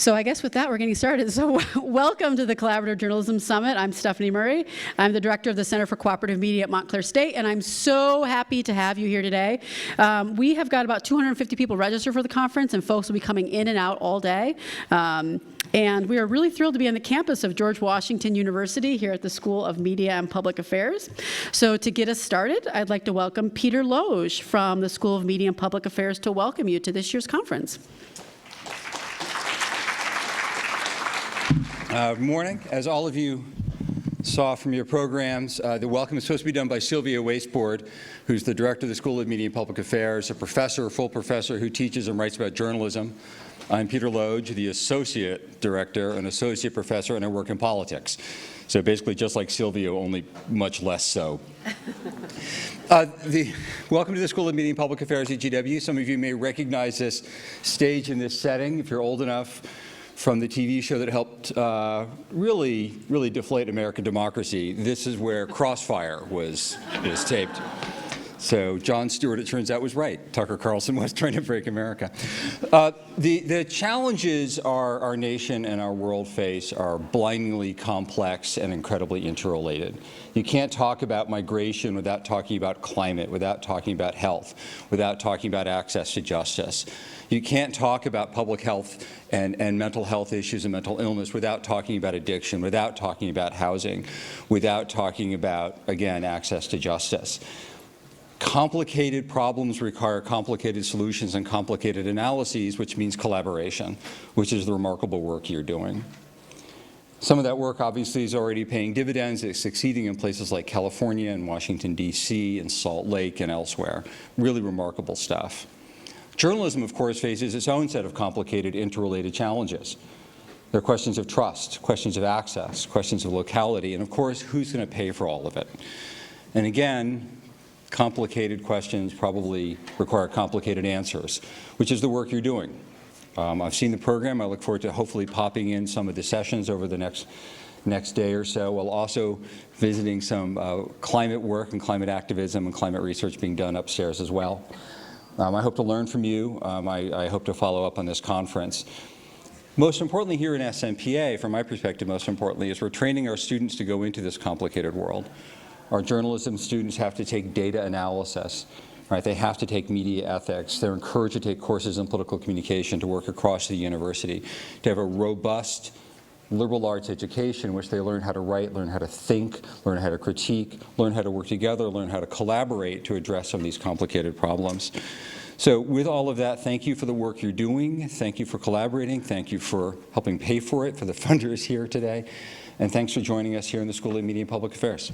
So I guess with that, we're getting started. So welcome to the Collaborative Journalism Summit. I'm Stefanie Murray. I'm the director of the Center for Cooperative Media at Montclair State, and I'm so happy to have you here today. We have got about 250 people registered for the conference, and folks will be coming in and out all day. And we are really thrilled to be on the campus of George Washington University here at the School of Media and Public Affairs. So to get us started, I'd like to welcome Peter Loge from the School of Media and Public Affairs to welcome you to this year's conference. Good morning. As all of you saw from your programs, the welcome is supposed to be done by Silvio Waisbord, who's the director of the School of Media and Public Affairs, a professor, a full professor who teaches and writes about journalism. I'm Peter Loge, the associate director, an associate professor, and I work in politics. So basically just like Silvio, only much less so. Welcome to the School of Media and Public Affairs at GW. Some of you may recognize this stage in this setting if you're old enough, from the TV show that helped really deflate American democracy. This is where Crossfire was taped. So Jon Stewart, it turns out, was right. Tucker Carlson was trying to break America. The challenges our nation and our world face are blindingly complex and incredibly interrelated. You can't talk about migration without talking about climate, without talking about health, without talking about access to justice. You can't talk about public health and mental health issues and mental illness without talking about addiction, without talking about housing, without talking about, again, access to justice. Complicated problems require complicated solutions and complicated analyses, which means collaboration, which is the remarkable work you're doing. Some of that work obviously is already paying dividends. It's succeeding in places like California and Washington, D.C. and Salt Lake and elsewhere. Really remarkable stuff. Journalism, of course, faces its own set of complicated, interrelated challenges. There are questions of trust, questions of access, questions of locality, and of course, who's going to pay for all of it? And again, complicated questions probably require complicated answers, which is the work you're doing. I've seen the program. I look forward to hopefully popping in some of the sessions over the next day or so, while also visiting some climate work and climate activism and climate research being done upstairs as well. I hope to learn from you. I hope to follow up on this conference. Most importantly here in SMPA, from my perspective, most importantly, is we're training our students to go into this complicated world. Our journalism students have to take data analysis, right? They have to take media ethics. They're encouraged to take courses in political communication, to work across the university, to have a robust liberal arts education in which they learn how to write, learn how to think, learn how to critique, learn how to work together, learn how to collaborate to address some of these complicated problems. So with all of that, thank you for the work you're doing. Thank you for collaborating. Thank you for helping pay for it, for the funders here today. And thanks for joining us here in the School of Media and Public Affairs.